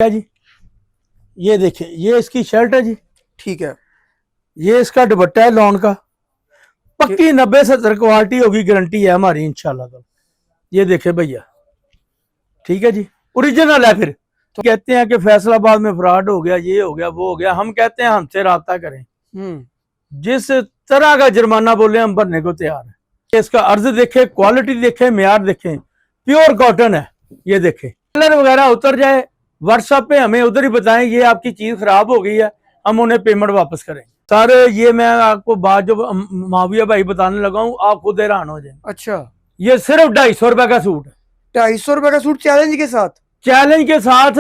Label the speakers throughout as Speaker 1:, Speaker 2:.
Speaker 1: है जी, ये देखिए, ये इसकी शर्ट है जी।
Speaker 2: ठीक है।
Speaker 1: ये इसका दुपट्टा है लॉन का, पक्की 90-70 क्वालिटी होगी, गारंटी है हमारी इंशाल्लाह। तो ये देखे भैया, ठीक है जी, ओरिजिनल है। फिर तो कहते हैं कि फैसलाबाद में फ्रॉड हो गया, ये हो गया, वो हो गया। हम कहते हैं हमसे राब्ता करें, जिस तरह का जुर्माना बोले हम भरने को तैयार है। इसका अर्ज देखे, क्वालिटी देखे, म्यार देखे, प्योर कॉटन है। ये देखे, कलर वगैरह उतर जाए, व्हाट्सएप पे हमें उधर ही बताएं ये आपकी चीज खराब हो गई है, हम उन्हें पेमेंट वापस करें। सर ये मैं आपको बात जो माविया भाई बताने लगा हूँ, आप खुद हैरान हो जाए।
Speaker 2: अच्छा,
Speaker 1: ये सिर्फ 250 रुपए का सूट है।
Speaker 2: 250 रुपए का सूट चैलेंज के साथ?
Speaker 1: चैलेंज के साथ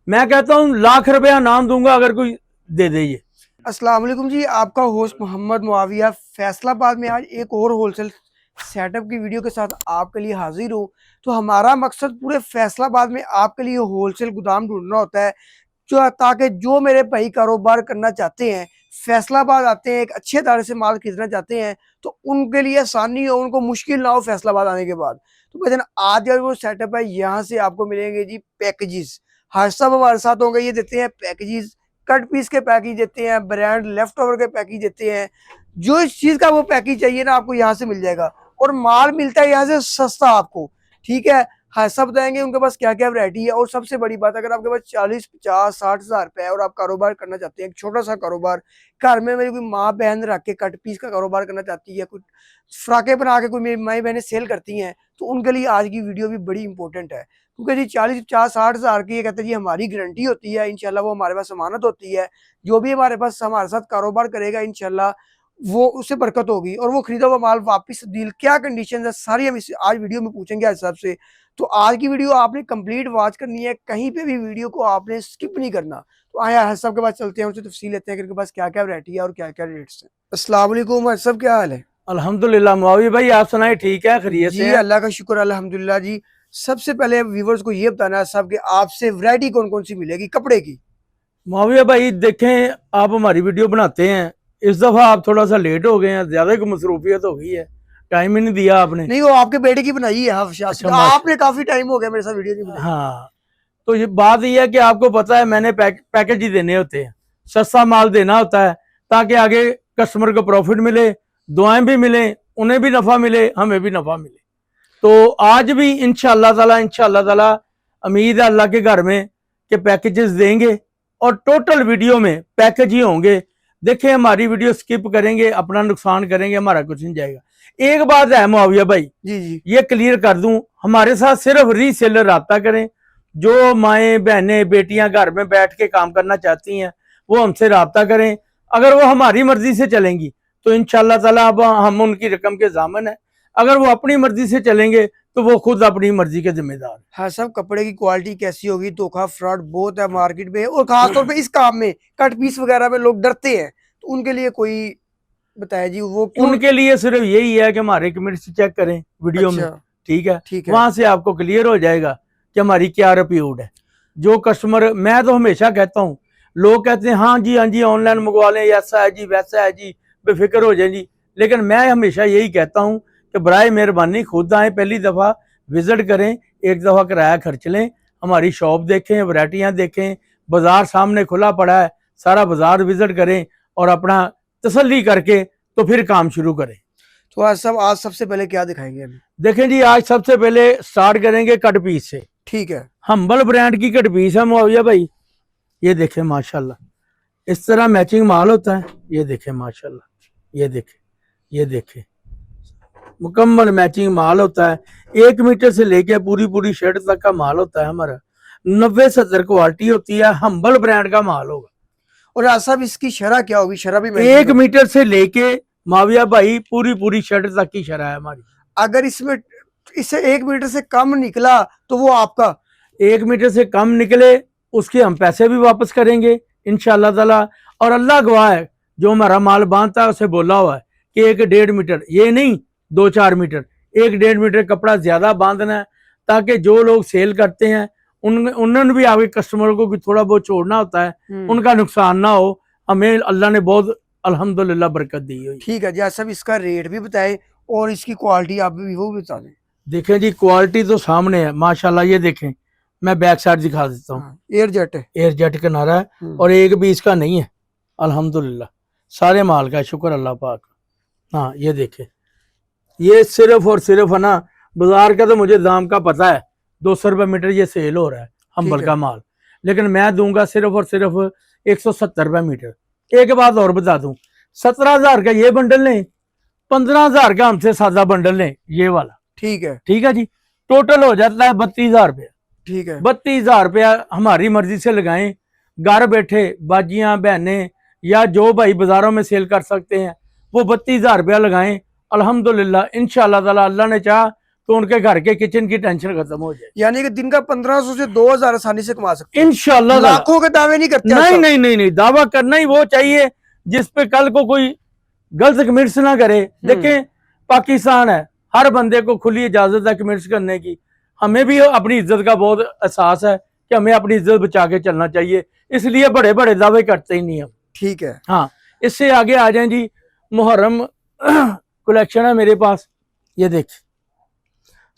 Speaker 1: मैं कहता हूँ लाख रुपया नाम दूंगा अगर कोई दे दे। ये
Speaker 2: अस्सलाम वालेकुम जी, आपका होस्ट मोहम्मद मुआविया फैसलाबाद में आज एक और होलसेल सेटअप की वीडियो के साथ आपके लिए हाजिर हूँ। तो हमारा मकसद पूरे फैसलाबाद में आपके लिए होलसेल गोदाम ढूंढना होता है, जो ताकि जो मेरे भाई कारोबार करना चाहते हैं, फैसलाबाद आते हैं, एक अच्छे दारे से माल खरीदना चाहते हैं, तो उनके लिए आसानी हो, उनको मुश्किल ना हो फैसलाबाद आने के बाद। तो भाईजान आज का वो सेटअप है, यहाँ से आपको मिलेंगे जी पैकेजेस। हर सब हमारे साथ होंगे, ये देते हैं पैकेजेस, कट पीस के पैकेज देते हैं, ब्रांड लेफ्ट ओवर के पैकेज देते हैं। जो इस चीज का वो पैकेज चाहिए ना, आपको यहाँ से मिल जाएगा, और माल मिलता है यहाँ से सस्ता आपको। ठीक है, हाँ सब बताएंगे उनके पास क्या क्या वैरायटी है। और सबसे बड़ी बात, अगर आपके पास 40, 50, 60 हजार रुपए है और आप कारोबार करना चाहते हैं, एक छोटा सा कारोबार, घर में मेरी कोई माँ बहन रख के कट पीस का कारोबार करना चाहती है, कुछ फ्राके बना के कोई मेरी माई बहनें सेल करती हैं, तो उनके लिए आज की वीडियो भी बड़ी इंपॉर्टेंट है। क्योंकि जी 40, 50, 60 हजार की ये कहते हैं जी हमारी गारंटी होती है, इंशाल्लाह वो हमारे पास अमानत होती है। जो भी हमारे पास हमारे साथ कारोबार करेगा इंशाल्लाह वो उससे बरकत होगी, और वो खरीदा हुआ माल वापस डील क्या कंडीशन है सारी हम इस आज वीडियो में पूछेंगे आज हिसाब से। तो आज की वीडियो आपने कंप्लीट वॉच करनी है, कहीं पे भी वीडियो को आपने स्किप नहीं करना। तो आया हर सब के पास चलते हैं, उनसे तफसील लेते हैं कि इनके पास क्या क्या वैरायटी है और क्या क्या रेट्स हैं। अस्सलाम वालेकुम हर सब, क्या हाल है?
Speaker 1: अल्हम्दुलिल्लाह मुआविया भाई, आप सुनाए, ठीक है, खैरियत से
Speaker 2: जी
Speaker 1: हैं?
Speaker 2: अल्लाह का शुक्र अल्हम्दुलिल्लाह जी। सबसे पहले व्यूवर्स को ये बताना है सब कि आपसे वैरायटी कौन कौन सी मिलेगी कपड़े की।
Speaker 1: मुआविया भाई देखें, आप हमारी वीडियो बनाते हैं, इस दफा आप थोड़ा सा लेट हो गए हैं, ज्यादा ही मसरूफियत हो गई है, टाइम ही नहीं दिया आपने।
Speaker 2: नहीं, वो आपके बेटे की बनाई है हफ्शाद से,
Speaker 1: अच्छा,
Speaker 2: आपने काफी टाइम हो गया मेरे साथ वीडियो नहीं बनाई।
Speaker 1: हाँ, तो ये बात ये है कि आपको पता है मैंने पैकेज ही देने होते हैं, सस्ता माल देना होता है, ताकि आगे कस्टमर को प्रॉफिट मिले, दुआएं भी मिले, उन्हें भी नफा मिले, हमें भी नफा मिले। तो आज भी इंशाअल्लाह ताला उम्मीद है अल्लाह के घर में कि पैकेजेस देंगे, और टोटल वीडियो में पैकेज ही होंगे। देखें, हमारी वीडियो स्किप करेंगे अपना नुकसान करेंगे, हमारा कुछ नहीं जाएगा। एक बात है मुआविया भाई,
Speaker 2: जी जी,
Speaker 1: ये क्लियर कर दूं, हमारे साथ सिर्फ रीसेलर राब्ता करें। जो माएँ बहनें बेटियां घर में बैठ के काम करना चाहती हैं, वो हमसे राब्ता करें। अगर वो हमारी मर्जी से चलेंगी तो इंशाअल्लाह ताला अब हम उनकी रकम के जामन है। अगर वो अपनी मर्जी से चलेंगे तो वो खुद अपनी मर्जी के जिम्मेदार।
Speaker 2: हाँ सब कपड़े की क्वालिटी कैसी होगी, धोखा फ्रॉड बहुत है मार्केट में, और खासतौर पे इस काम में कट पीस वगैरह में लोग डरते हैं, तो उनके लिए कोई बताया जी वो क्यों?
Speaker 1: उनके लिए सिर्फ यही है कि हमारे कमेंट्स चेक करें वीडियो में,
Speaker 2: अच्छा,
Speaker 1: ठीक है,
Speaker 2: ठीक है।
Speaker 1: वहां से आपको क्लियर हो जाएगा कि हमारी क्या रिप्यूट है। जो कस्टमर, मैं तो हमेशा कहता हूँ, लोग कहते हैं हाँ जी ऑनलाइन मंगवा लें, ऐसा है जी वैसा है जी, बेफिक्र हो जाए जी, लेकिन मैं हमेशा यही कहता हूँ कि बराए मेहरबानी खुद आए, पहली दफ़ा विजिट करें, एक दफ़ा किराया खर्च लें, हमारी शॉप देखें, वैरायटियाँ देखें, बाजार सामने खुला पड़ा है, सारा बाजार विजिट करें और अपना तसल्ली करके तो फिर काम शुरू करें।
Speaker 2: तो आज सबसे पहले क्या दिखाएंगे अभी?
Speaker 1: देखें जी, आज सबसे पहले स्टार्ट करेंगे कट पीस से।
Speaker 2: ठीक है,
Speaker 1: हम्बल ब्रांड की कट पीस है मुआविया भाई। ये देखें माशाल्लाह, इस तरह मैचिंग माल होता है। ये देखें माशाल्लाह, ये देखें, ये देखें, मुकम्मल मैचिंग माल होता है। 1 मीटर से लेके पूरी शर्ट तक का माल होता है हमारा। 90-70 क्वालिटी होती है, हम्बल ब्रांड का माल होगा।
Speaker 2: और आज साहब इसकी शरह क्या होगी? शरह भी
Speaker 1: 1 मीटर से लेके माविया भाई पूरी शर्ट तक की शरह है हमारी।
Speaker 2: अगर इसमें इससे 1 मीटर से कम निकला तो वो आपका?
Speaker 1: 1 मीटर से कम निकले उसके हम पैसे भी वापस करेंगे इंशाअल्लाह ताला। और अल्लाह गवाह है, जो हमारा माल बांधता है उसे बोला हुआ है कि 1-1.5 मीटर, ये नहीं 2-4 मीटर, 1-1.5 मीटर कपड़ा ज्यादा बांधना है, ताकि जो लोग सेल करते हैं उन्होंने भी आगे कस्टमर को भी थोड़ा बहुत छोड़ना होता है, उनका नुकसान ना हो। हमें अल्लाह ने बहुत अल्हम्दुलिल्लाह बरकत दी हुई।
Speaker 2: ठीक है जी, सब इसका रेट भी बताएं और इसकी क्वालिटी आप भी वो भी बता दें।
Speaker 1: देखें जी, क्वालिटी तो सामने है माशाल्लाह। ये देखें मैं बैक साइड दिखा देता हूँ।
Speaker 2: एयर जेट है।
Speaker 1: एयर जेट किनारा है और एक भी इसका नहीं है अल्हम्दुलिल्लाह, सारे माल का शुक्र अल्लाह पाक। हाँ ये देखे, ये सिर्फ और सिर्फ है ना, बाजार का तो मुझे दाम का पता है, 200 रुपये मीटर ये सेल हो रहा है हम्बल का माल, लेकिन मैं दूंगा सिर्फ और सिर्फ 170 रुपये मीटर। एक बात और बता दूं, 17,000 का ये बंडल लें, 15,000 का हमसे सादा बंडल लें ये वाला,
Speaker 2: ठीक है।
Speaker 1: ठीक है जी, टोटल हो जाता है 32,000 रुपया।
Speaker 2: ठीक है,
Speaker 1: 32,000 रुपया हमारी मर्जी से लगाएं, घर बैठे बाजियां बहनें या जो भाई बाजारों में सेल कर सकते हैं वो 32,000 रुपया लगाएं। अल्हम्दुलिल्लाह इंशाल्लाह ताला अल्लाह ने चाहा तो उनके घर के किचन की टेंशन खत्म हो जाए।
Speaker 2: यानी कि दिन का 1500 से 2000 आसानी से कमा सकते हैं
Speaker 1: इंशाल्लाह ताला।
Speaker 2: लाखों के दावे नहीं करते
Speaker 1: नहीं नहीं नहीं नहीं, दावा करना ही वो चाहिए जिस पे कल को कोई गलत कमेंट्स ना करे। देखें पाकिस्तान है, हर बंदे को खुली इजाजत है कमेंट्स करने की। हमें भी अपनी इज्जत का बहुत एहसास है कि हमें अपनी इज्जत बचा के चलना चाहिए, इसलिए बड़े बड़े दावे करते ही नहीं हम।
Speaker 2: ठीक है।
Speaker 1: हाँ, इससे आगे आ जाएं जी, मुहर्रम कलेक्शन है मेरे पास, ये देख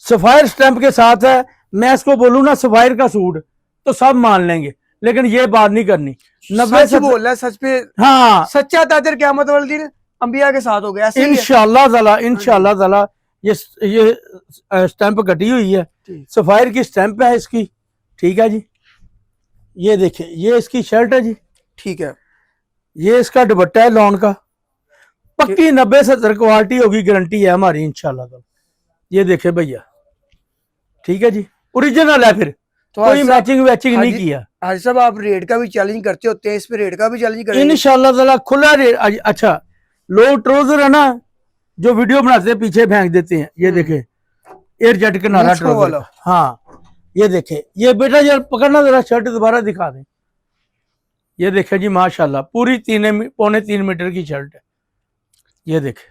Speaker 1: सफायर स्टैंप के साथ है। मैं इसको बोलूँ ना सफायर का सूट तो सब मान लेंगे, लेकिन ये बात नहीं करनी। 90
Speaker 2: सच बोल रहा है, सच पे।
Speaker 1: हाँ,
Speaker 2: सच्चा ताजर क़यामत वाले दिन अंबिया के साथ हो गया।
Speaker 1: इंशाल्लाह ताला, इंशाल्लाह ताला। ये स्टैंप कटी हुई है, सफायर की स्टैंप है इसकी, ठीक है जी। ये देखिए, ये इसकी शर्ट है जी,
Speaker 2: ठीक है।
Speaker 1: ये इसका दुपट्टा है लॉन का, पक्की 90-70 क्वालिटी होगी, गारंटी है हमारी इंशाल्लाह ताला। ये देखे भैया, ठीक है जी, ओरिजिनल है, फिर
Speaker 2: तो
Speaker 1: कोई मैचिंग वैचिंग नहीं किया।
Speaker 2: हाजी साहब आप रेट का भी चैलेंज करते होते हैं, इस पे रेट का भी चैलेंज करेंगे
Speaker 1: इंशाल्लाह ताला, खुला रेट। अच्छा, लोग ट्राउजर है ना जो वीडियो बनाते हैं पीछे फेंक देते हैं, ये देखे एयर जेट के नारा ट्राउजर। हाँ ये देखे, ये बेटा यार पकड़ना जरा, शर्ट दोबारा दिखा दें। ये देखे जी माशाल्लाह, पूरी 3.25 मीटर की शर्ट है। ये देखे,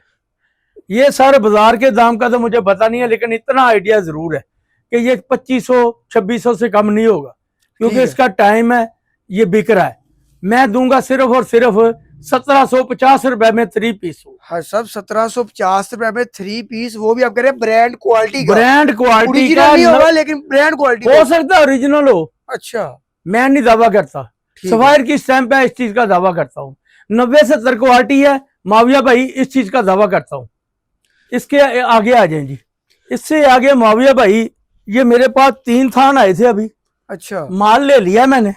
Speaker 1: ये सारे बाजार के दाम का तो मुझे पता नहीं है, लेकिन इतना आइडिया जरूर है कि ये 2500-2600 से कम नहीं होगा, क्योंकि इसका टाइम है, ये बिक रहा है। मैं दूंगा सिर्फ और सिर्फ 1750 रुपए में 3 पीस।
Speaker 2: हाँ सब 1750 रुपए में 3 पीस, वो भी आप कह रहे हैं ब्रांड क्वालिटी का।
Speaker 1: ब्रांड क्वालिटी का
Speaker 2: नहीं होगा, लेकिन ब्रांड क्वालिटी
Speaker 1: हो सकता है ओरिजिनल हो।
Speaker 2: अच्छा,
Speaker 1: मैं नहीं दावा करता, सफायर की स्टैंप है, इस चीज का दावा करता हूँ। 90-70 क्वालिटी है माविया भाई, इस चीज का दावा करता हूँ। इसके आगे आ जाए जी, इससे आगे माविया भाई, ये मेरे पास 3 थान आए थे अभी।
Speaker 2: अच्छा,
Speaker 1: माल ले लिया मैंने।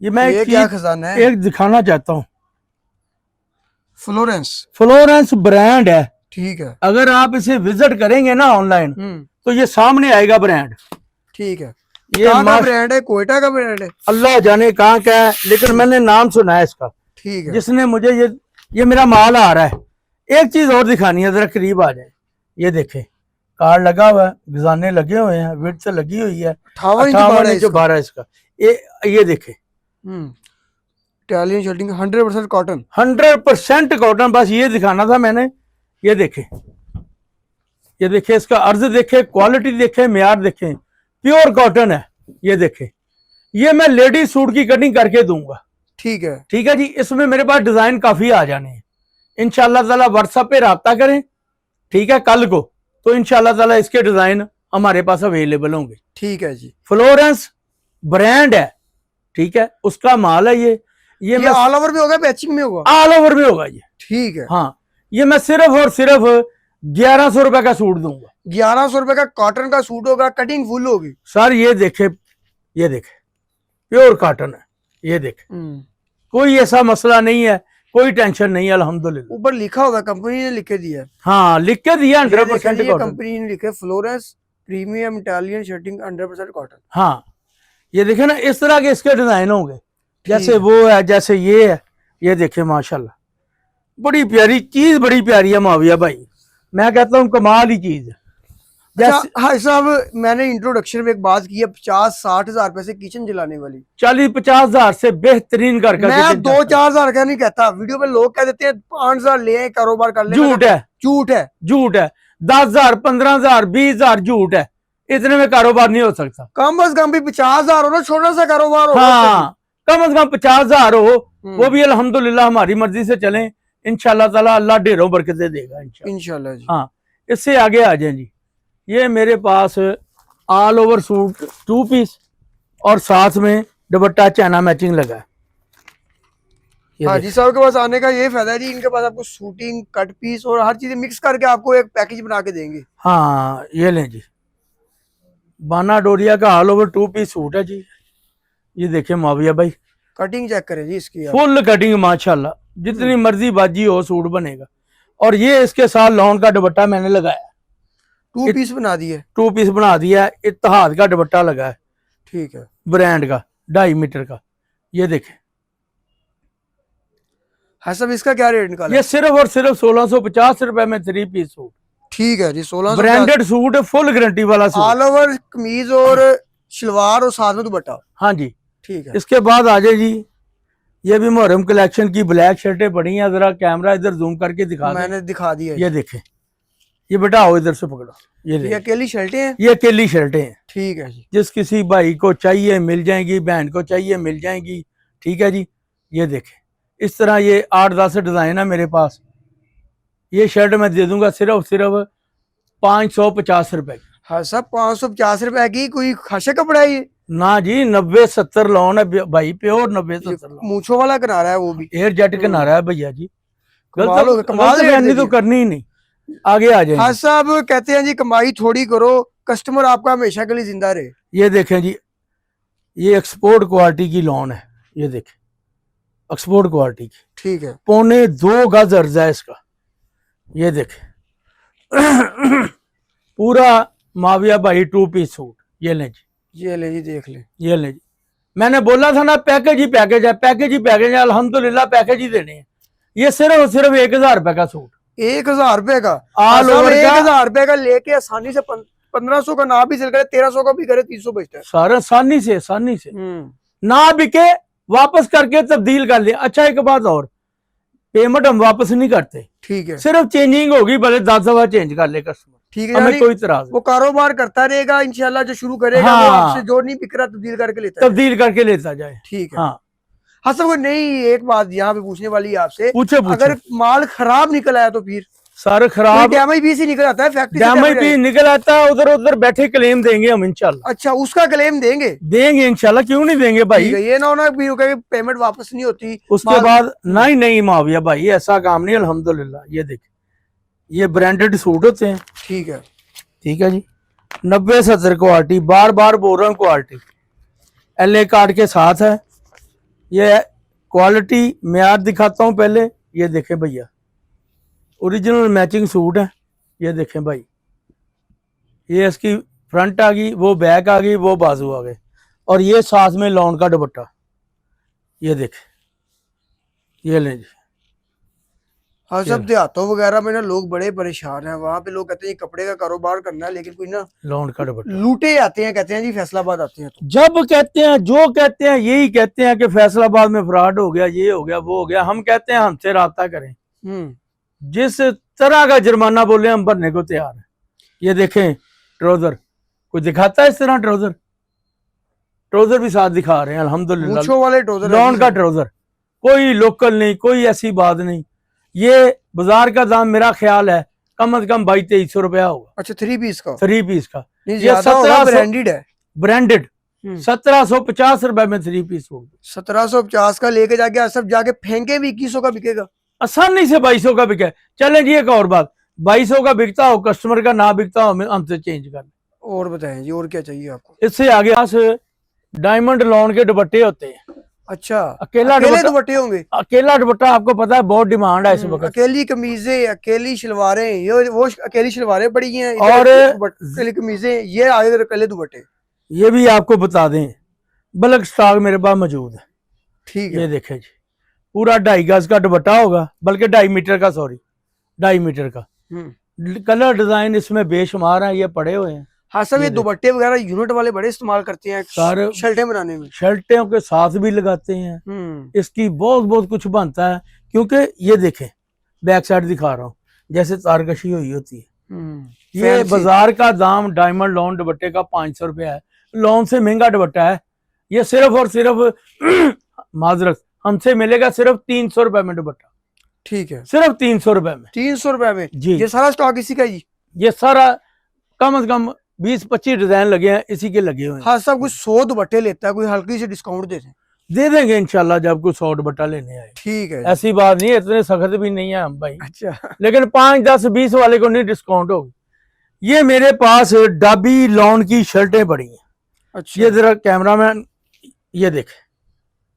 Speaker 1: ये मैं
Speaker 2: ये क्या खजाना है?
Speaker 1: एक दिखाना चाहता हूँ।
Speaker 2: फ्लोरेंस
Speaker 1: ब्रांड है,
Speaker 2: ठीक है।
Speaker 1: अगर आप इसे विजिट करेंगे ना ऑनलाइन तो ये सामने आएगा ब्रांड।
Speaker 2: ठीक है,
Speaker 1: ये
Speaker 2: ब्रांड है, कोयटा का ब्रांड है,
Speaker 1: अल्लाह जाने कहाँ का है, लेकिन मैंने नाम सुना है इसका।
Speaker 2: ठीक है।
Speaker 1: जिसने मुझे ये मेरा माल आ रहा है। एक चीज और दिखानी है, जरा करीब आ जाए। ये देखे, कार्ड लगा हुआ है, खजाने लगे हुए हैं, विड्थ से लगी हुई है 58 इंच 12 इसका। ये देखे,
Speaker 2: इटालियन शर्टिंग 100% कॉटन,
Speaker 1: 100% कॉटन। बस ये दिखाना था मैंने। ये देखे, ये देखे, इसका अर्ज देखे, क्वालिटी देखे, म्यार देखे, प्योर कॉटन है। ये देखे, ये मैं लेडीज सूट की कटिंग करके दूंगा।
Speaker 2: ठीक है,
Speaker 1: ठीक है जी। इसमें मेरे पास डिजाइन काफी आ जाने हैं इंशाल्लाह ताला। व्हाट्सएप पे राब्ता करें, ठीक है, कल को, तो इंशाल्लाह ताला इसके डिजाइन हमारे पास अवेलेबल होंगे।
Speaker 2: ठीक है जी।
Speaker 1: फ्लोरेंस ब्रांड है, ठीक है, उसका माल है। ये मैं
Speaker 2: ऑल ओवर में होगा, मैचिंग में होगा,
Speaker 1: ऑल ओवर में होगा ये।
Speaker 2: ठीक है।
Speaker 1: हाँ, ये मैं सिर्फ और सिर्फ 1100 रुपए का सूट दूंगा।
Speaker 2: 1100 रुपए का कॉटन का सूट होगा, कटिंग फुल होगी
Speaker 1: सर। ये देखे, ये देखे, प्योर कॉटन है। ये देखे, कोई ऐसा मसला नहीं है, कोई टेंशन नहीं है अल्हम्दुलिल्लाह।
Speaker 2: ऊपर लिखा हुआ, कंपनी ने लिख के दिया है।
Speaker 1: हाँ, लिख के दिया 100% कॉटन।
Speaker 2: कंपनी ने लिखा है Florence premium Italian shirting 100% cotton.
Speaker 1: हाँ, ये देखे ना, इस तरह के इसके डिजाइन होंगे, जैसे वो है, जैसे ये है। ये देखे माशाल्लाह, बड़ी प्यारी चीज, बड़ी प्यारी है माविया भाई। मैं कहता हूँ कमाल ही चीज है।
Speaker 2: अच्छा हाँ साहब, मैंने इंट्रोडक्शन में एक बात की है, 50-60 हजार रुपए से किचन जलाने वाली,
Speaker 1: 40-50 हजार से बेहतरीन कर
Speaker 2: मैं 2-4 हजार का नहीं कहता। वीडियो पे लोग कह देते हैं 5,000 ले कारोबार कर ले।
Speaker 1: झूठ है,
Speaker 2: झूठ है,
Speaker 1: झूठ है। 10,000, 15,000, 20,000 झूठ है। इतने में कारोबार नहीं हो सकता।
Speaker 2: कम अज कम भी 50,000 हो ना, छोटा सा कारोबार हो।
Speaker 1: हाँ, कम अज कम 50,000 हो, वो भी अल्हम्दुलिल्लाह हमारी मर्जी से चले। इंशाल्लाह ताला अल्लाह ढेरों बरकतें देगा
Speaker 2: इंशाल्लाह जी।
Speaker 1: हाँ, इससे आगे आ जाए जी, ये मेरे पास ऑल ओवर सूट 2 पीस और साथ में दुपट्टा चाइना मैचिंग लगा है। ये
Speaker 2: हाँ
Speaker 1: देख।
Speaker 2: जी, साहब के पास आने का ये फायदा है जी, इनके पास आपको शूटिंग, कट पीस और हर चीज मिक्स करके आपको एक पैकेज बना के देंगे।
Speaker 1: हाँ ये लें जी, बाना डोरिया का ऑल ओवर 2 पीस सूट है जी। ये देखिए मुआविया भाई,
Speaker 2: कटिंग चेक करें जी इसकी आप।
Speaker 1: फुल कटिंग माशाल्लाह, जितनी मर्जी बाजी हो सूट बनेगा। और ये इसके साथ लॉन का दुपट्टा मैंने लगाया,
Speaker 2: 2 पीस बना दिए।
Speaker 1: 2 पीस बना दिया है। इत्तेहाद का दुपट्टा लगा है,
Speaker 2: ठीक है।
Speaker 1: ब्रांड का 2.5 मीटर का। ये देखें,
Speaker 2: हाँ साहब, इसका क्या रेट निकाला?
Speaker 1: ये सिर्फ और सिर्फ 1650 रुपए में 3 पीस सूट,
Speaker 2: ठीक है जी, 16
Speaker 1: ब्रांडेड सूट, फुल गारंटी वाला सूट।
Speaker 2: ऑल ओवर कमीज और शलवार और साथ में दुपट्टा।
Speaker 1: हाँ जी।
Speaker 2: ठीक है।
Speaker 1: इसके बाद आ जाए जी, ये भी मुहर्रम कलेक्शन की ब्लैक शर्टें पड़ी हैं। जरा कैमरा इधर जूम करके दिखा दें।
Speaker 2: मैंने दिखा दिया।
Speaker 1: ये देखें, ये बेटा आओ इधर से पकड़ो। ये
Speaker 2: ये
Speaker 1: देखें,
Speaker 2: अकेली शर्टें हैं।
Speaker 1: ये अकेली शर्टें हैं।
Speaker 2: ठीक है जी।
Speaker 1: जिस किसी भाई को चाहिए मिल जाएंगी, बहन को चाहिए मिल जाएंगी। ठीक है जी। ये देखें, इस तरह ये 8-10 डिजाइन है मेरे पास। ये शर्ट मैं दे दूंगा सिर्फ 550 रुपए की।
Speaker 2: हाँ साहब, 550 रुपए की कोई खासा कपड़ा है ये?
Speaker 1: ना जी, 90-70 लॉन है भाई, प्योर 90-70 लॉन।
Speaker 2: मूछों वाला किनारा है वो भी।
Speaker 1: एयर जेट किनारा है भैया जी।
Speaker 2: कमाल हो गया, कमाल
Speaker 1: गलत
Speaker 2: रेट
Speaker 1: बयानी तो
Speaker 2: देखिए।
Speaker 1: करनी ही नहीं। आगे आ जाए।
Speaker 2: हाँ साहब, कहते हैं जी कमाई थोड़ी करो, कस्टमर आपका हमेशा के लिए जिंदा रहे।
Speaker 1: ये देखें जी, ये एक्सपोर्ट क्वालिटी की लॉन है। ये देखें, एक्सपोर्ट क्वालिटी की,
Speaker 2: ठीक है।
Speaker 1: 2.25 गज अर्जा है इसका। ये देखें पूरा माविया भाई 2 पीस सूट। ये लें जी,
Speaker 2: ये ले जी, देख ले।
Speaker 1: ये लें जी। मैंने बोला था ना पैकेज ही पैकेज है, पैकेज ही पैकेज है। अल्हम्दुलिल्लाह पैकेज ही देने हैं। ये सिर्फ और सिर्फ 1000 रुपए का सूट,
Speaker 2: 1000 रुपए का।
Speaker 1: ऑल ओवर का।
Speaker 2: 1000 रुपए का लेके आसानी से 1500 का ना भी सेल करे, 1300 का भी करे, 300 बचता है।
Speaker 1: सारा आसानी से ना बिके वापस करके तब्दील कर लिया। अच्छा एक बात और, पेमेंट हम वापस नहीं करते,
Speaker 2: ठीक है।
Speaker 1: सिर्फ चेंजिंग होगी, भले 10 दफा चेंज कर ले कस्टमर,
Speaker 2: ठीक है,
Speaker 1: हमें
Speaker 2: यानी
Speaker 1: कोई इतराज नहीं।
Speaker 2: वो कारोबार करता रहेगा इंशाल्लाह, जो शुरू करेगा
Speaker 1: हाँ।
Speaker 2: वो आपसे जो नहीं बिक रहा तब्दील करके लेता है।
Speaker 1: तब्दील करके लेता जाए।
Speaker 2: ठीक है।
Speaker 1: हाँ,
Speaker 2: हाँ सर, वो नहीं, एक बात यहाँ पे पूछने वाली है आपसे,
Speaker 1: पूछे
Speaker 2: अगर माल खराब निकल आया तो फिर
Speaker 1: सारे खराब
Speaker 2: डैमेज भी से निकल आता है, फैक्ट्री से
Speaker 1: डैमेज
Speaker 2: damage
Speaker 1: भी
Speaker 2: आया।
Speaker 1: निकल आता है। उधर उधर बैठे क्लेम देंगे हम इंशाल्लाह,
Speaker 2: अच्छा, उसका क्लेम देंगे?
Speaker 1: देंगे इंशाल्लाह, क्यों नहीं देंगे भाई।
Speaker 2: ठीक है, ये ना होना भी पेमेंट वापस नहीं होती
Speaker 1: उसके बाद नहीं माविया भाई, ऐसा काम नहीं अल्हम्दुलिल्लाह। ये देखिए, ये ब्रांडेड सूट होते हैं।
Speaker 2: ठीक है।
Speaker 1: ठीक है जी, 90-70 क्वालिटी, बार बार बोल रहा हूँ क्वालिटी, LA कार्ड के साथ है। ये क्वालिटी म्यार दिखाता हूँ पहले। ये देखें भैया, ओरिजिनल मैचिंग सूट है। ये देखें भाई, ये इसकी फ्रंट आ गई, वो बैक आ गई, वो बाजू आ गए, और ये साथ में लॉन का दुपट्टा। ये देखें, ये लें जी।
Speaker 2: हाँ सब देहातों वगैरह में ना लोग बड़े परेशान हैं, वहाँ पे लोग कहते हैं कपड़े का कारोबार करना है, लेकिन कोई ना
Speaker 1: लॉन का दुपट्टा
Speaker 2: लूटे आते हैं, कहते हैं जी फैसलाबाद आते हैं तो।
Speaker 1: जब कहते हैं, जो कहते हैं यही कहते हैं कि फैसलाबाद में फ्रॉड हो गया, ये हो गया, वो हो गया। हम कहते हैं हमसे राब्ता करें, जिस तरह का जुर्माना बोले हम भरने को तैयार है। ये देखें ट्राउजर, कोई दिखाता है इस तरह ट्राउजर? ट्राउजर भी साथ दिखा रहे हैं अल्हम्दुलिल्लाह,
Speaker 2: मूंछों वाले ट्राउजर,
Speaker 1: लॉन का ट्राउजर, कोई लोकल नहीं, कोई ऐसी बात नहीं। ये बाजार का दाम मेरा ख्याल है कम से कम 2200 रुपया होगा।
Speaker 2: अच्छा, 3 पीस का?
Speaker 1: 3 पीस का।
Speaker 2: नहीं,
Speaker 1: ये
Speaker 2: ज्यादा होगा,
Speaker 1: 1700
Speaker 2: ब्रांडेड है।
Speaker 1: ब्रांडेड 1750 रुपए में 3 पीस सूट।
Speaker 2: 1750 का लेके जाके सब जाके फेंके भी 2100 का बिकेगा
Speaker 1: आसानी से 2200 का बिके। चलें जी, एक और बात, 2200 का बिकता हो, कस्टमर का ना बिकता हो, हमसे चेंज कर।
Speaker 2: और बताएं जी, और क्या चाहिए आपको?
Speaker 1: इससे आगे पास डायमंड लॉन के दुपट्टे होते हैं।
Speaker 2: अच्छा,
Speaker 1: अकेला
Speaker 2: अकेले दुपट्टे होंगे?
Speaker 1: अकेला दुपट्टा आपको पता है बहुत डिमांड है इस वक्त।
Speaker 2: अकेली कमीजें, अकेली शलवारें, ये वो अकेली शलवारें पड़ी हैं,
Speaker 1: और
Speaker 2: अकेली कमीजें, ये आगे अकेले दुपट्टे।
Speaker 1: ये भी आपको बता दें, बल्क स्टॉक मेरे पास मौजूद है।
Speaker 2: ठीक
Speaker 1: ये
Speaker 2: है।
Speaker 1: देखें जी, पूरा 2.5 गज का दुपट्टा होगा, बल्कि 2.5 मीटर का, सॉरी 2.5 मीटर का। कलर डिजाइन इसमें बेशुमार है, ये पड़े हुए हैं।
Speaker 2: हाँ सब, ये दुपट्टे वगैरह यूनिट वाले बड़े इस्तेमाल करते हैं
Speaker 1: सारे
Speaker 2: शर्टें बनाने में,
Speaker 1: शर्टों के साथ भी लगाते हैं। इसकी बहुत बहुत कुछ बनता है, क्योंकि ये देखें, बैक साइड दिखा रहा हूँ, जैसे तारकशी हुई होती है। ये बाजार का दाम डायमंड लॉन दुपट्टे का 500 रुपया है, लॉन से महंगा दुपट्टा है। ये सिर्फ और सिर्फ माजरत हमसे मिलेगा सिर्फ 300 रुपए में दुपट्टा।
Speaker 2: ठीक है,
Speaker 1: सिर्फ 300 रुपए में।
Speaker 2: 300 रुपए में
Speaker 1: जी,
Speaker 2: ये सारा स्टॉक इसी का जी?
Speaker 1: ये सारा कम से कम 20-25 डिजाइन लगे हैं, इसी के लगे हुए हैं।
Speaker 2: हाँ सब कुछ 100 दुपट्टे लेता है, कोई हल्की से डिस्काउंट देते हैं।
Speaker 1: दे देंगे इंशाल्लाह जब कोई 100 दुपट्टा लेने आए।
Speaker 2: ठीक है।
Speaker 1: ऐसी बात नहीं है, इतने सख्त भी नहीं है हम भाई।
Speaker 2: अच्छा
Speaker 1: लेकिन 5, 10, 20 वाले को नहीं डिस्काउंट होगी। ये मेरे पास डाबी लॉन की शर्टें पड़ी हैं।
Speaker 2: अच्छा
Speaker 1: ये जरा कैमरामैन ये देखे,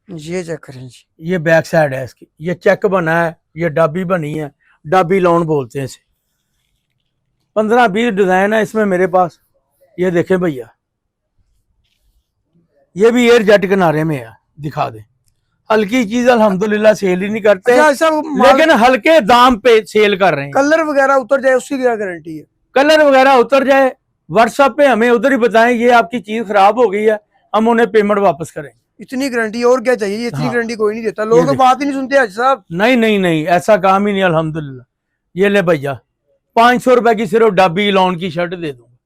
Speaker 2: ये चेक करें जी।
Speaker 1: ये बैक साइड है इसकी, ये चेक बना है, ये डाबी बनी है, डाबी लॉन बोलते हैं इसे। 15-20 डिजाइन है इसमें मेरे पास। ये देखें भैया, ये भी एयर जेट किनारे में है, दिखा दे। हल्की चीज अल्हम्दुलिल्लाह सेल ही नहीं करते,
Speaker 2: अच्छा ऐसा
Speaker 1: लेकिन हल्के दाम पे सेल कर रहे हैं।
Speaker 2: कलर वगैरह उतर जाए उसकी क्या गारंटी है?
Speaker 1: कलर वगैरह उतर जाए, व्हाट्सएप पे हमें उधर ही बताएं ये आपकी चीज खराब हो गई है, हम उन्हें पेमेंट वापस करेंगे।
Speaker 2: इतनी गारंटी और क्या चाहिए? ये इतनी
Speaker 1: हाँ।
Speaker 2: गारंटी कोई नहीं देता, लोग तो बात ही नहीं सुनते हाजी साहब।
Speaker 1: नहीं नहीं नहीं, ऐसा काम ही नहीं अल्हम्दुलिल्लाह। ये ले भैया, 500 रुपए की सिर्फ डाबी लॉन की शर्ट दे दूंगा,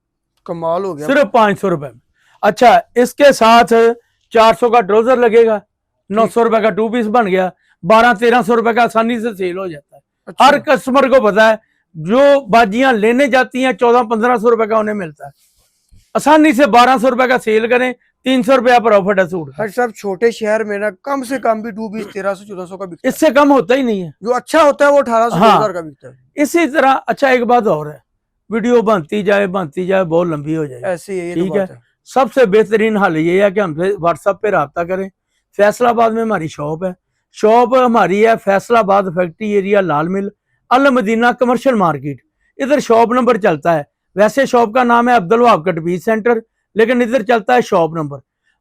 Speaker 2: कमाल हो गया।
Speaker 1: सिर्फ 500 रुपए में। अच्छा, इसके साथ 400 का ट्राउजर लगेगा, 900 रुपए का 2 पीस बन गया, 1200-1300 रुपए का आसानी से सेल हो जाता है।
Speaker 2: अच्छा।
Speaker 1: हर कस्टमर को पता है, जो बाजियां लेने जाती हैं 1400-1500 रुपए का उन्हें मिलता है, आसानी से 1200 रुपए का सेल करें, 300 रुपया प्रॉफिट है सूट।
Speaker 2: हर सब छोटे शहर में ना कम से कम भी 2 पीस 1300-1400 का बिकता है।
Speaker 1: इससे कम होता ही नहीं है।
Speaker 2: जो अच्छा होता है वो 1800-2000 का बिकता है।
Speaker 1: इसी तरह अच्छा एक बात और है, वीडियो बनती जाए बहुत लंबी हो जाए,
Speaker 2: ऐसे ही है, ये
Speaker 1: ठीक
Speaker 2: तो
Speaker 1: है।
Speaker 2: बात है।
Speaker 1: सबसे बेहतरीन हल ये है कि हमसे व्हाट्सएप पे रब्ता करें। फैसलाबाद में हमारी शॉप है, शॉप हमारी है Faisalabad factory area, Lal mill, Al Madina commercial market, इधर शॉप नंबर चलता है। वैसे शॉप का नाम है Abdul Wahab cut piece centre, लेकिन इधर चलता है शॉप नंबर।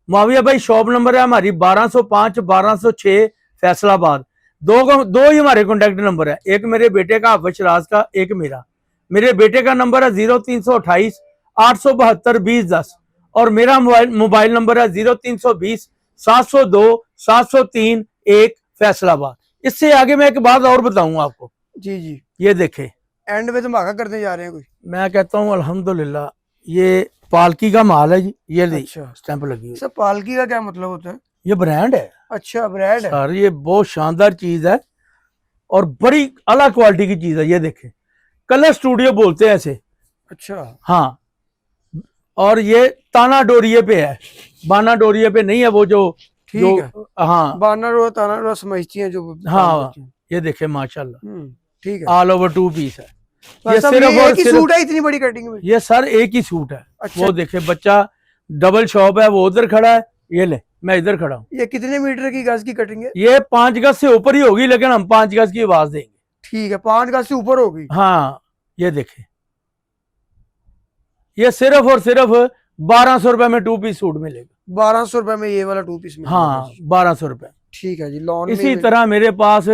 Speaker 1: मुआविया भाई शॉप नंबर है हमारी 1205 1206 फैसलाबाद। दो ही हमारे कॉन्टेक्ट नंबर है, एक मेरे बेटे का हाफिज शराज का, एक मेरा। मेरे बेटे का नंबर है 0328 872 2010 और मेरा मोबाइल नंबर है 0320 702 703 1 फैसलाबाद। इससे आगे मैं एक बात और बताऊंगा आपको।
Speaker 2: जी जी,
Speaker 1: ये देखे,
Speaker 2: एंड में धमाका करने जा रहे हैं कोई?
Speaker 1: मैं कहता हूँ अल्हम्दुलिल्लाह, ये पालकी का माल है जी। ये
Speaker 2: अच्छा।
Speaker 1: स्टैंप लगी हुई,
Speaker 2: सर पालकी का क्या मतलब होता है?
Speaker 1: ये ब्रांड है
Speaker 2: अच्छा ब्रांड है।
Speaker 1: सर, ये बहुत शानदार चीज है और बड़ी अलग क्वालिटी की चीज है। ये देखें, कलर स्टूडियो बोलते हैं ऐसे।
Speaker 2: अच्छा
Speaker 1: हाँ, और ये ताना डोरिये पे है, बाना डोरिये पे नहीं है, वो जो
Speaker 2: ठीक है।
Speaker 1: हाँ
Speaker 2: बानर और ताना और समझती हैं जो।
Speaker 1: हाँ, ये देखे माशाल्लाह,
Speaker 2: ठीक है।
Speaker 1: ऑल ओवर 2 पीस है। ये
Speaker 2: सब
Speaker 1: सिर्फ
Speaker 2: ये
Speaker 1: और
Speaker 2: एक ही
Speaker 1: सिर्फ
Speaker 2: सूट है इतनी बड़ी कटिंग में?
Speaker 1: ये सर एक ही सूट है।
Speaker 2: अच्छा।
Speaker 1: वो देखे बच्चा, डबल शॉप है, वो उधर खड़ा है, ये ले मैं इधर खड़ा हूँ।
Speaker 2: ये कितने मीटर की गज की कटिंग है?
Speaker 1: ये 5 गज से ऊपर ही होगी, लेकिन हम 5 गज की आवाज देंगे।
Speaker 2: ठीक है, 5 गज से ऊपर होगी।
Speaker 1: हाँ, ये देखे, ये सिर्फ और सिर्फ 1200 रुपए में 2 पीस सूट मिलेगा।
Speaker 2: 1200 रुपए में ये वाला 2 पीस मिलेगा?
Speaker 1: हाँ, 1200 रुपए।
Speaker 2: ठीक है जी। लॉन
Speaker 1: इसी तरह मेरे पास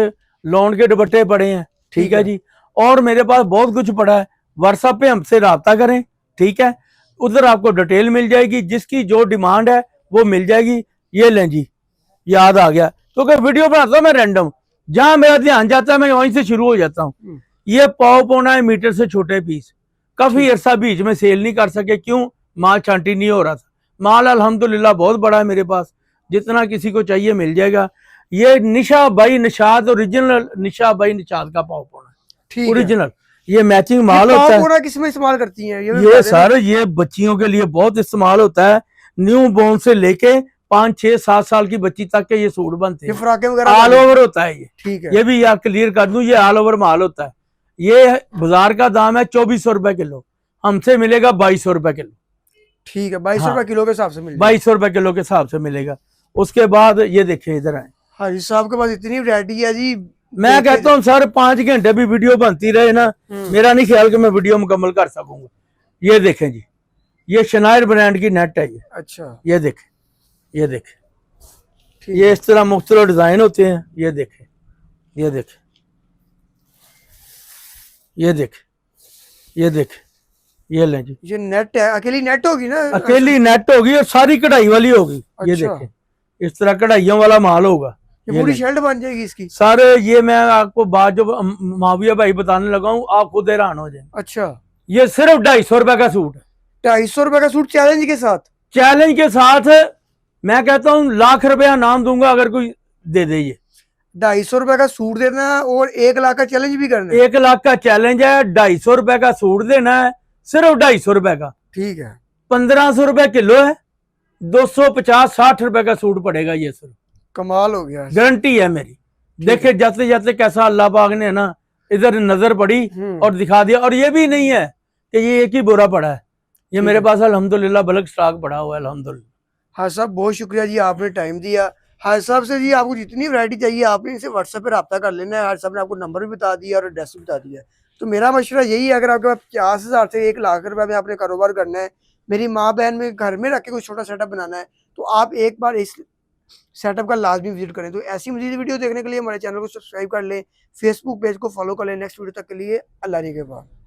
Speaker 1: लॉन के दुपट्टे पड़े हैं, ठीक है जी। और मेरे पास बहुत कुछ पड़ा है। व्हाट्सएप पे हमसे रब्ता करें, ठीक है, उधर आपको डिटेल मिल जाएगी, जिसकी जो डिमांड है वो मिल जाएगी। ये लें जी, याद आ गया, क्योंकि वीडियो बनाता हूँ मैं रैंडम, जहां मेरा ध्यान जाता है मैं वहीं से शुरू हो जाता हूँ। ये पौना मीटर से छोटे पीस, काफी अरसा बीच में सेल नहीं कर सके, क्यों? माल छांटी नहीं हो रहा था। माल अल्हम्दुलिल्लाह बहुत बड़ा है मेरे पास, जितना किसी को चाहिए मिल जाएगा। ये निशा बाई निशाद, ओरिजिनल निशा बाई निशाद का पाव पौना, ओरिजिनल। ये मैचिंग माल होता है।
Speaker 2: किसमें इस्तेमाल करती हैं
Speaker 1: ये सर, ये बच्चियों के लिए बहुत इस्तेमाल होता है। न्यू बोर्न से लेके 5, 6, 7 साल की बच्ची तक के ये सूट बनते हैं।
Speaker 2: फ्राकें वगैरह
Speaker 1: ऑल ओवर होता है ये,
Speaker 2: ठीक है।
Speaker 1: ये भी आप क्लियर कर दूं, ये ऑल ओवर माल होता है। ये बाजार का दाम है 2400 रुपए किलो, हमसे मिलेगा 2200 रुपए किलो।
Speaker 2: ठीक है, 2200 रुपए किलो के हिसाब से मिलेगा।
Speaker 1: 2200 रुपए किलो के हिसाब से मिलेगा। उसके बाद ये देखिए, इधर आए,
Speaker 2: हाजी साहब के पास इतनी वैरायटी है जी।
Speaker 1: मैं कहता हूँ सर 5 घंटे भी वीडियो बनती रहे ना, मेरा नहीं ख्याल कि मैं वीडियो मुकम्मल कर सकूंगा। ये देखें जी, ये शनायर ब्रांड की नेट है ये।
Speaker 2: अच्छा,
Speaker 1: ये देखें, ये देखें, ये इस तरह मुख्तलिफ डिजाइन होते हैं। ये देखें, ये देखें, ये देखें, ये देखें, ये लें जी।
Speaker 2: ये नेट है, अकेली नेट होगी ना?
Speaker 1: अकेली नेट होगी और सारी कढ़ाई वाली होगी। ये
Speaker 2: अच्छा।
Speaker 1: देखें, इस तरह कढ़ाइयों वाला माल होगा।
Speaker 2: ये पूरी शर्ट बन जाएगी इसकी?
Speaker 1: सर ये मैं आपको बात जो माविया भाई बताने लगा हूँ, आप खुद हैरान हो जाए।
Speaker 2: अच्छा,
Speaker 1: ये सिर्फ 250 रुपए का सूट है।
Speaker 2: 250 रुपए का सूट चैलेंज के साथ?
Speaker 1: चैलेंज के साथ मैं कहता हूँ लाख रुपया नाम दूंगा अगर कोई दे दे। ये
Speaker 2: 250 रुपए का सूट देना है और 1 लाख का चैलेंज भी करना है?
Speaker 1: 1 लाख का चैलेंज है, 250 रुपए का सूट देना है, सिर्फ 250 रुपए का।
Speaker 2: ठीक है,
Speaker 1: 1500 रुपए किलो है, 250-60 रुपए का सूट पड़ेगा ये सर।
Speaker 2: कमाल हो गया।
Speaker 1: गारंटी है मेरी। देखे जाते जाते कैसा अल्लाह पाक ने ना इधर नजर पड़ी और दिखा दिया। और ये भी नहीं है कि ये एक ही बोरा पड़ा है, ये मेरे पास अल्हम्दुलिल्लाह बल्क स्टॉक पड़ा हुआ है अल्हम्दुलिल्लाह।
Speaker 2: हाँ साहब, बहुत शुक्रिया जी, आपने टाइम दिया। हाँ साहब से जी, आपको जितनी वैरायटी चाहिए आपने इनसे व्हाट्सएप पे रब्ता कर लेना है। हाँ साहब ने आपको नंबर भी बता दिया और एड्रेस भी बता दिया। तो मेरा मशवरा यही है, अगर आपके पास 50,000 से 1 लाख रुपए में आपने कारोबार करना है, मेरी माँ बहन में घर में रख के कुछ छोटा सेटअप बनाना है, तो आप एक बार इस सेटअप का लाजमी विजिट करें। तो ऐसी मजीद वीडियो देखने के लिए हमारे चैनल को सब्सक्राइब कर लें, फेसबुक पेज को फॉलो कर लें। नेक्स्ट वीडियो तक के लिए अल्लाह के बाद।